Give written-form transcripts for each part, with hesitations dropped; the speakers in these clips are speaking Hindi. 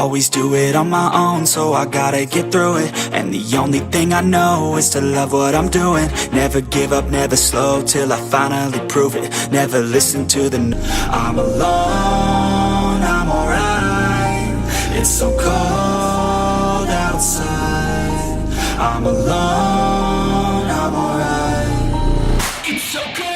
always do it on my own, so I gotta get through it. And the only thing I know is to love what I'm doing. Never give up, never slow, till I finally prove it. Never listen to the I'm alone, I'm alright. It's so cold outside. I'm alone, I'm alright. It's so cold.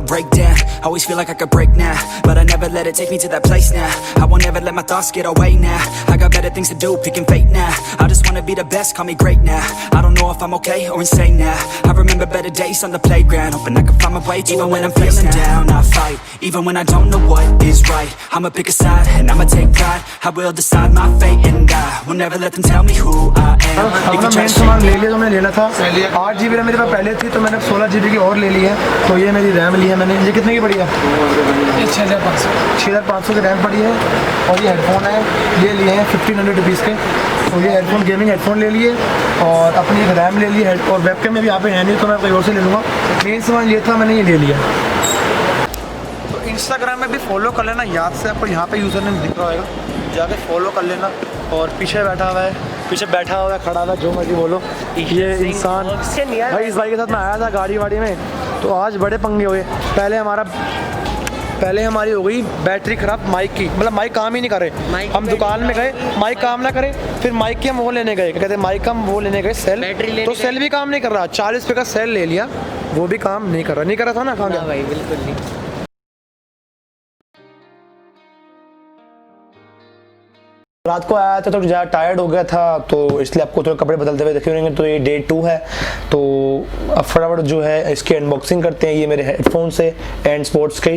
Break down, always feel like I could break now, but I never let it take me to that place now. I won't ever let my thoughts get away now. I got better things to do, picking fate now. I just wanna be the best, call me great now. I don't know if I'm okay or insane now. I remember better days on the playground, hoping I can find my way even when I'm feeling down. I fight, even when I don't know what is right. I'ma pick a side, and I'ma take pride. I will decide my fate, and I will never let them tell me who I am. Main सामान ले लिया जो मैं लेना था। 8 GB मेरे पास पहले थी, तो मैंने 16 GB की और ले ली है। तो ये मेरी रैम ली है मैंने। ये कितने की पड़ी है? 6500 की रैम पड़ी है। और ये हेडफोन है, ये लिए हैं 1500 रुपीज़ के। तो ये हेडफोन, गेमिंग हेडफोन ले लिए, और अपनी एक रैम ले ली है। और वेबकैम में भी यहाँ पे है नहीं, तो मैं कोई और से ले लूँगा। मेन सामान ये था, मैंने ये ले लिया। तो इंस्टाग्राम में भी फॉलो कर लेना याद से, आपको यहाँ पे यूज़र नेम दिख रहा होगा, जाके फॉलो कर लेना। और पीछे बैठा हुआ है, खड़ा हुआ है, जो मर्जी बोलो। ये इंसान भाई, इस भाई के साथ मैं आया था गाड़ी वाड़ी में, तो आज बड़े पंगे हुए। पहले हमारी हो गई बैटरी ख़राब माइक की, मतलब माइक काम ही नहीं करे। हम दुकान में गए, माइक काम ना करे, फिर माइक के हम वो लेने गए, कहते माइक का हम वो लेने गए सेल, तो सेल भी काम नहीं कर रहा। 40 रुपये का सेल ले लिया, वो भी काम नहीं कर रहा था ना। कहाँ गया भाई? बिल्कुल नहीं। रात को आया था तो ज़्यादा टायर्ड हो गया था, तो इसलिए आपको थोड़े कपड़े बदलते हुए देखे होंगे। तो ये डे 2 है, तो अब फटाफट जो है इसकी अनबॉक्सिंग करते हैं। ये मेरे हेडफोन से एंड स्पोर्ट्स के,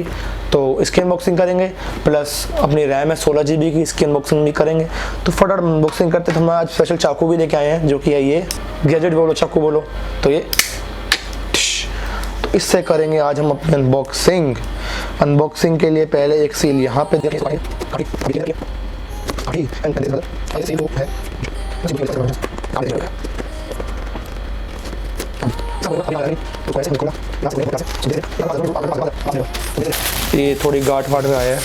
तो इसकी अनबॉक्सिंग करेंगे, प्लस अपनी रैम है 16 GB की, इसकी अनबॉक्सिंग भी करेंगे। तो फटाफट अनबॉक्सिंग करते। तो हम आज स्पेशल चाकू भी लेके आए हैं, जो कि है ये गैजेट बोलो, चाकू बोलो, तो ये, तो इससे करेंगे आज हम अपनी अनबॉक्सिंग के लिए पहले एक सील यहाँ पे ये थोड़ी गांठ वाट में आया है।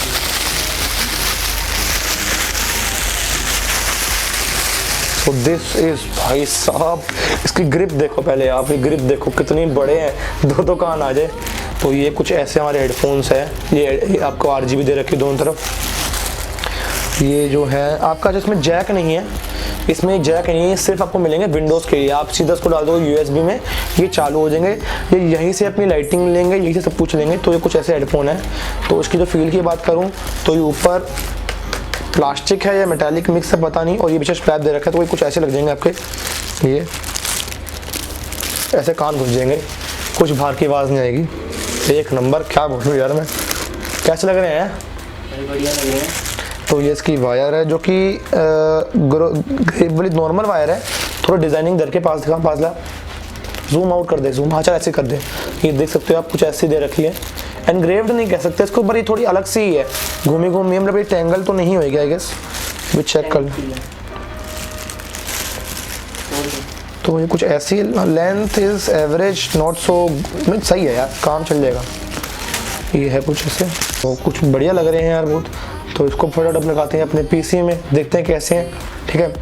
तो दिस इज, भाई साहब इसकी ग्रिप देखो पहले आप, ये ग्रिप देखो कितनी बड़े हैं, दो कान आ जाए। तो ये कुछ ऐसे हमारे हेडफोन्स है। ये आपको RGB दे रखी दोनों तरफ। ये जो है आपका, जिसमें जैक नहीं है, इसमें जैक नहीं है, सिर्फ आपको मिलेंगे विंडोज़ के लिए। आप सीधा इसको डाल दो USB में, ये चालू हो जाएंगे। ये यहीं से अपनी लाइटिंग लेंगे, यहीं से सब कुछ लेंगे। तो ये कुछ ऐसे हेडफोन है। तो इसकी जो फील की बात करूँ तो ये ऊपर प्लास्टिक है या मेटालिक मिक्स है पता नहीं, और ये पीछे स्ट्रैप दे रखा है। तो ये कुछ ऐसे लग जाएंगे आपके, ये ऐसे कान घुस जाएंगे, कुछ बाहर की आवाज़ नहीं आएगी। एक नंबर, क्या बोलूँ यार मैं, कैसे लग रहे हैं? बढ़िया लग रहे हैं। तो ये इसकी वायर है, जो कि वाली नॉर्मल वायर है, थोड़ा डिज़ाइनिंग दर के पास ला, जूम आउट कर दे, जूम, हाँ चल ऐसे कर दे। ये देख सकते हो आप, कुछ ऐसी दे रखी है। एनग्रेव्ड नहीं कह सकते इसको, पर ये थोड़ी अलग सी ही है, घूमी मतलब ये टेंगल तो नहीं होएगी आई गेस, भी चेक कर। तो ये कुछ ऐसी, length is average, not so, सही है यार, काम चल जाएगा। ये है कुछ ऐसे, तो कुछ बढ़िया लग रहे हैं यार बहुत। तो इसको फटाफट लगाते हैं अपने PC में, देखते हैं कैसे हैं। ठीक है,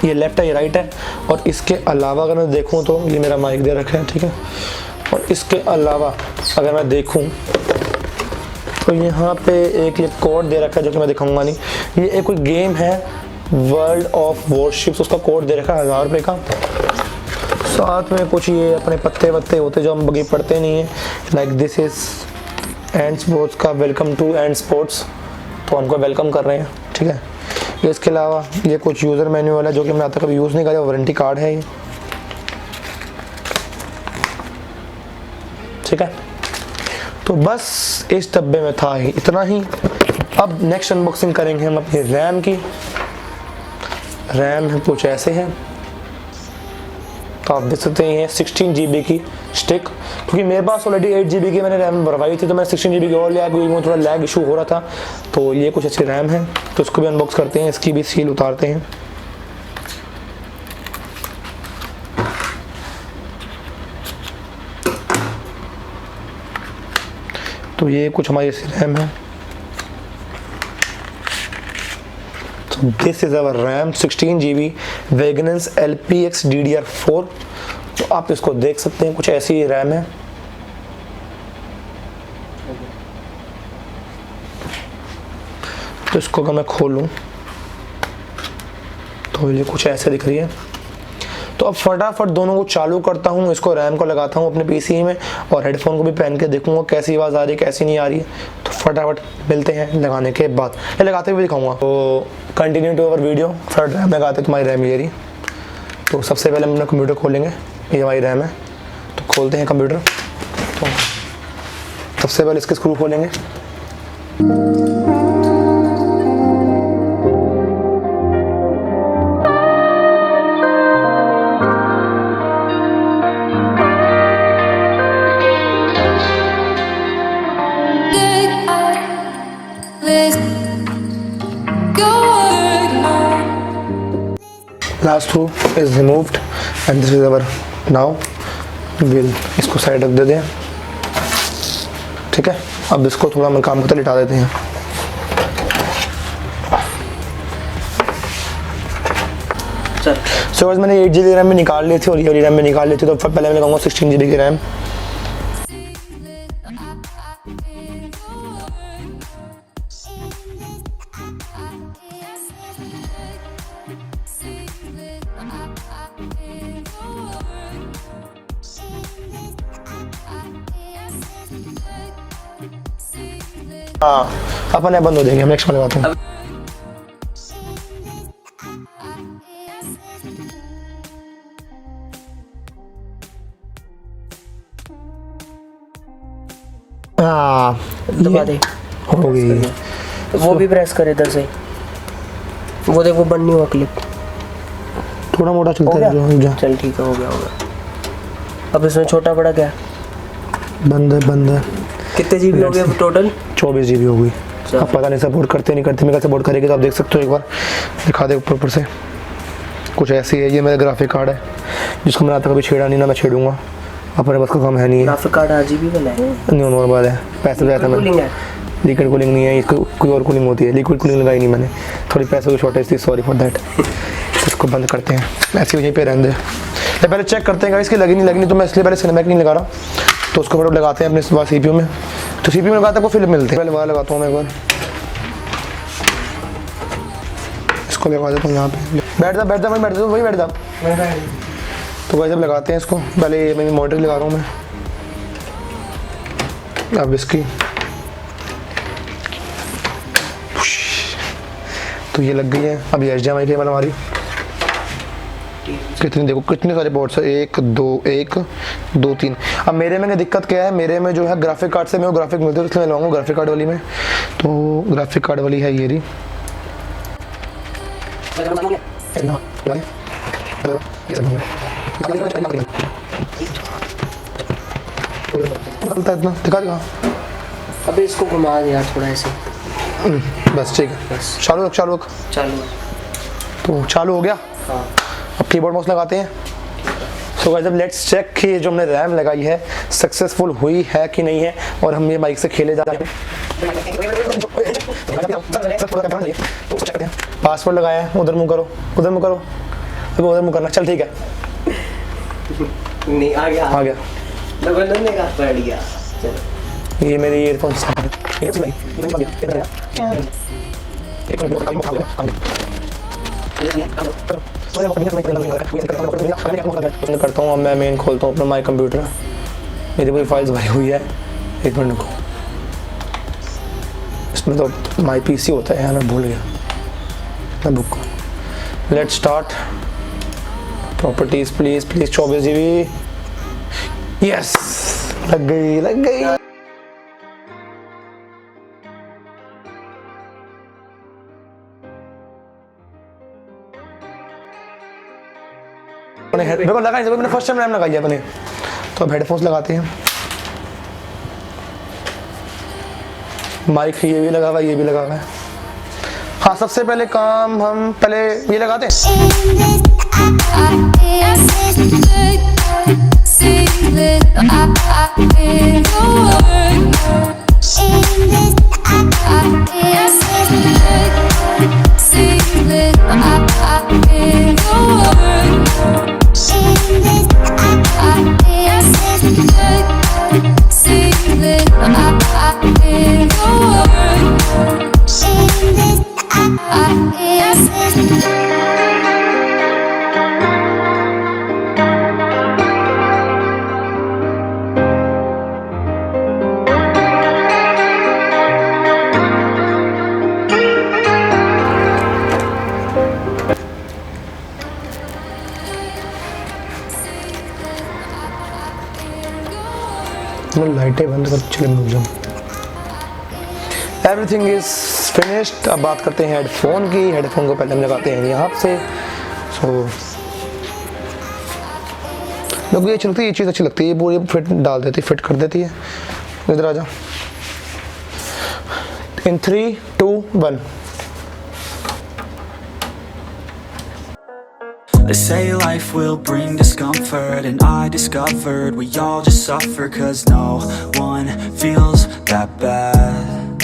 ये लेफ्ट है, ये राइट है। और इसके अलावा अगर मैं देखूं तो ये मेरा माइक दे रखा है, ठीक है। और इसके अलावा अगर मैं देखूं तो यहाँ पे एक ये कोड दे रखा है, जो कि मैं दिखाऊंगा नहीं। ये एक कोई गेम है, वर्ल्ड ऑफ वॉरशिप्स, उसका कोड दे रखा है 1000 रुपये का। साथ में कुछ ये अपने पत्ते वत्ते होते जो हम बगी पढ़ते नहीं हैं, like this is and sports का वेलकम टू एंड स्पोर्ट्स, तो हमको वेलकम कर रहे हैं। ठीक है, ये इसके अलावा ये कुछ यूज़र मैन्यूअल है, जो कि मैं आज तक कभी यूज़ नहीं करा, वारंटी कार्ड है ये। ठीक है, तो बस इस डब्बे में था ही इतना ही। अब नेक्स्ट अनबॉक्सिंग करेंगे हम अपनी रैम की। रैम कुछ ऐसे है, तो आप देख सकते हैं 16 GB की स्टिक, क्योंकि मेरे पास ऑलरेडी 8 GB की मैंने रैम भरवाई थी, तो मैंने 16 GB की और लिया क्योंकि थोड़ा लैग इशू हो रहा था। तो ये कुछ अच्छी रैम है, तो इसको भी अनबॉक्स करते हैं, इसकी भी सील उतारते हैं। तो ये कुछ हमारी रैम है। तो this is our RAM 16 GB वेगनेंस LPX DDR4। तो आप इसको देख सकते हैं, कुछ ऐसी रैम है। तो इसको अगर मैं खोलूं तो ये कुछ ऐसे दिख रही है। तो अब फटाफट दोनों को चालू करता हूँ, इसको रैम को लगाता हूँ अपने पीसी में और हेडफोन को भी पहन के देखूंगा कैसी आवाज़ आ रही है कैसी नहीं आ रही है। तो फटाफट मिलते हैं लगाने के बाद, ये लगाते हुए दिखाऊंगा। तो कंटिन्यू टू अवर वीडियो। फटाफट रैम लगाते तुम्हारी रैम ये रही। तो सबसे पहले हम अपना कंप्यूटर खोलेंगे, ये हमारी रैम है। तो खोलते हैं कंप्यूटर। तो सबसे पहले इसके स्क्रू खोलेंगे। Last screw is removed and this is our now we'll इसको साइड रख देते हैं। ठीक है, अब इसको थोड़ा हम काम करते लिटा देते हैं। सो मैंने 8 GB रैम में निकाल ली थी और ये वाली रैम में निकाल ली थी। तो पहले मैं लगाऊंगा 16 GB की रैम। हाँ, अपने बंद हो जाएंगे, हम नेक्स्ट में लगाते हैं। हाँ, दबा दे, हो गई। वो भी प्रेस करे इधर से, वो देख वो बंद नहीं हुआ क्लिप, थोड़ा मोटा चलता है। चल ठीक है, हो गया होगा। अब इसमें छोटा बड़ा क्या बंद है। कितने GB हो गया टोटल? 24 GB हो गई। अब पता नहीं सपोर्ट करते नहीं करते, मेरे सपोर्ट करेगी तो आप देख सकते हो। एक बार दिखा दे ऊपर से, कुछ ऐसी है। ये मेरा ग्राफिक कार्ड है जिसको मैंने आता कभी छेड़ा नहीं, ना मैं छेड़ूंगा, अपने बस का काम है नहीं। ग्राफिक कार्ड RGB वाला है? नहीं, नॉर्मल है। पैसे भी आता है। लिक्विड कूलिंग नहीं है, इसको कोई और कूलिंग होती है। लिक्विड कूलिंग लगाई नहीं मैंने, थोड़ी पैसों की शॉर्टेज थी, सॉरी फॉर दैट। इसको बंद करते हैं, ऐसे वहीं पे रहने दे। पहले चेक करते हैं इसकी लगी नहीं, तो मैं इसलिए पहले सिनेमैटिक नहीं लगा रहा। तो उसको फटाफट लगाते हैं अपने CPU में। तो CPU में लगाते हैं, को फिल्म मिलते हैं। पहले वहाँ लगाता हूँ मैं एक बार, इसको लगा देता हूँ यहाँ पे। बैठ जा वही बैठ जा। तो वैसे लगाते हैं इसको। पहले मैं मॉनिटर लगा रहा हूँ मैं। अब इसकी तो ये लग गई है। अब ये HDMI केबल हमारी कितनी, देखो कितने सारे पोर्ट्स है, 1 2 3। अब मेरे में दिक्कत क्या है, मेरे में जो है ग्राफिक कार्ड से मेरे को ग्राफिक मिलते हैं, इसलिए मैं लगाऊंगा ग्राफिक कार्ड वाली में। तो ग्राफिक कार्ड वाली है ये रही। इतना दिखा। अबे इसको घुमा दे यार थोड़ा ऐसे। बस ठीक है, चालू चालू। तो चालू हो गया। हाँ। अब कीबोर्ड माउस लगाते हैं। सो गाइस, अब लेट्स चेक कि ये जो हमने रैम लगाई है सक्सेसफुल हुई है कि नहीं है, और हम ये माइक से खेले जा रहे हैं। पासवर्ड लगाया है, उधर मुंह करो। उधर मुंह करना। चल ठीक है, नहीं आ गया। ये मेरे ईयरफोन्स करता हूँ। अब मैं मेन खोलता हूँ अपना माई कंप्यूटर। मेरी पूरी फाइल्स भरी हुई है। एक मिनट को, इसमें तो माई PC होता है यार, मैं भूल गया मैं book. Let's start. Properties please 24 GB। Yes, लग गई। अपने मेरे को लगा मैंने फर्स्ट टाइम रैम लगाई है अपने। तो अब हेडफोन्स लगाते हैं। माइक ये भी लगा हुआ है, ये भी लगा हुआ है। हाँ, सबसे पहले काम हम पहले ये लगाते हैं। मैं लाइटें बंद कर चले मिल जाऊँ। Everything is finished. अब बात करते हैं हेडफोन की। हेडफोन को पहले हम लगाते हैं यहाँ से। सो लोग ये चलती है, ये चीज़ अच्छी लगती है, ये पूरी फिट डाल देती है, फिट कर देती है। इधर आ जाओ। इन 3, 2, 1। They say life will bring discomfort, and I discovered we all just suffer, 'cause no one feels that bad.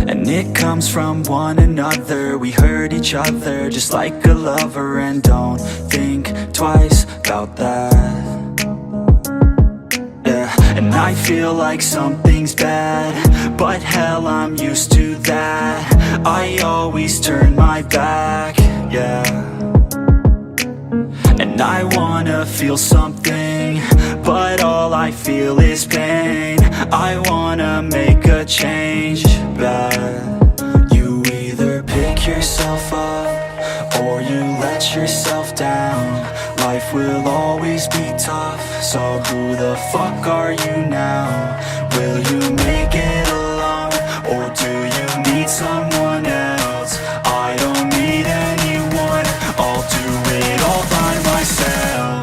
And it comes from one another, we hurt each other just like a lover, and don't think twice about that. Yeah, and I feel like something's bad, but hell, I'm used to that. I always turn my back, yeah. And I wanna feel something, but all I feel is pain. I wanna make a change, but you either pick yourself up or you let yourself down. Life will always be tough, so who the fuck are you now? Will you make it alone, or do you need someone else? I don't need anyone, I'll do it all by myself.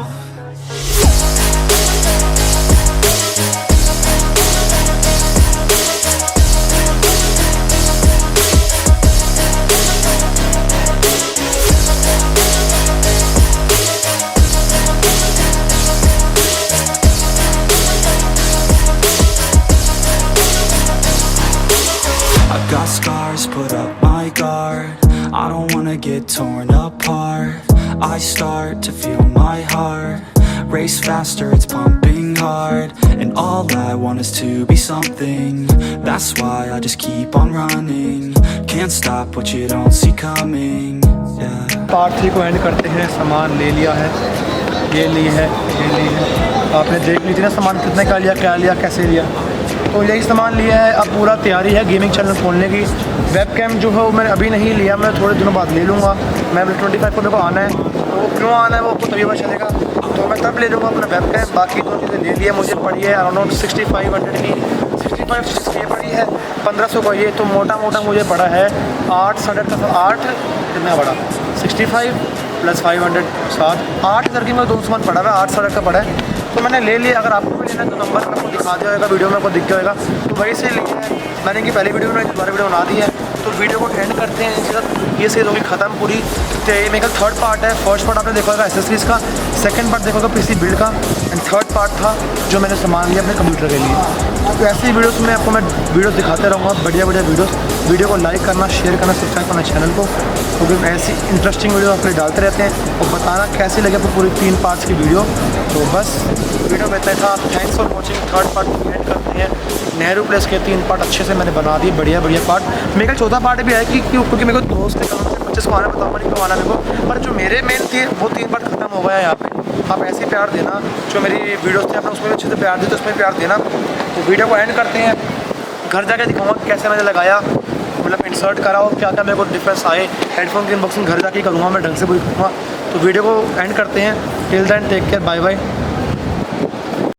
I've got scars, put up my guard. I don't wanna get torn apart. I start to feel my heart race faster, it's pumping hard. And all I want is to be something. That's why I just keep on running. Can't stop what you don't see coming, yeah. Part 3 को एंड करते हैं। सामान ले लिया है, ये ली है, ये ली है। आपने देख लीजिए ना सामान कितने का लिया, क्या लिया, कैसे लिया। तो यही सामान लिया है। अब पूरा तैयारी है गेमिंग चैनल खोलने की। वेबकैम जो है वो मैंने अभी नहीं लिया, मैं थोड़े दिनों बाद ले लूँगा। मैं 25 को मेरे को आना है, तो वो क्यों आना है वो आपको तभी पता चलेगा। तो मैं तब ले लूँगा अपना वेबकैम। बाकी 2 चीज़ें ले लिया। मुझे पड़ी है अराउंड 6500 की, 65 ये पड़ी है 1500 का। ये तो मोटा मोटा मुझे पड़ा है 8 साढ़े 8 कितना पड़ा 65 + 500 7-8 की मेरा 2 सामान पड़ा है, 8 साढ़े का पड़ा है। तो मैंने ले लिया। अगर आपको भी लेना है तो नंबर आपको दिखा दिया होगा, वीडियो में आपको दिख गया होगा। तो वही से लिया है मैंने कि पहले वीडियो में दोबारा वीडियो बना दी है। तो वीडियो को एंड करते हैं इसके साथ। ये सेल होगी ख़त्म पूरी। तो ये मेरा 3rd पार्ट है। फर्स्ट पार्ट आपने देखा होगा एसेसरीज का, 2nd पार्ट देखा होगा पीसी बिल्ड का, एंड 3rd पार्ट था जो मैंने सामान लिया अपने कंप्यूटर के लिए। तो ऐसी वीडियोस में आपको मैं वीडियोस दिखाते रहूँगा, बढ़िया बढ़िया वीडियोस। वीडियो को लाइक करना, शेयर करना, सब्सक्राइब करना चैनल को, क्योंकि ऐसी इंटरेस्टिंग वीडियो आपके लिए डालते रहते हैं। और बताना कैसी लगे आपको पूरी 3 पार्ट्स की वीडियो। तो बस वीडियो में इतना था। Thanks for watching. 3rd part and करते हैं। नेहरू प्लेस के 3 पार्ट अच्छे से मैंने बना दिए, बढ़िया बढ़िया पार्ट। मेरा 4था पार्ट भी है क्योंकि मेरे को दोस्त के काम से 25 को आना, बताऊँगा नहीं कब आना मेरे को। पर जो मेरे मेन थे वो 3 पार्ट खत्म हो गया है यहाँ पे। आप ऐसे ही प्यार देना, जो मेरी वीडियोस थे आपने उसमें भी अच्छे से प्यार देते, उसमें प्यार देना। तो वीडियो को एंड करते हैं। घर जाके दिखाऊंगा कैसे मैंने लगाया, मतलब इंसर्ट करा और क्या क्या मेरे को डिफरेंस आए। हेडफोन की अनबॉक्सिंग घर जाके करूँगा मैं, ढंग से पूरी करूँगा। तो वीडियो को एंड करते हैं। Till then take care, bye bye.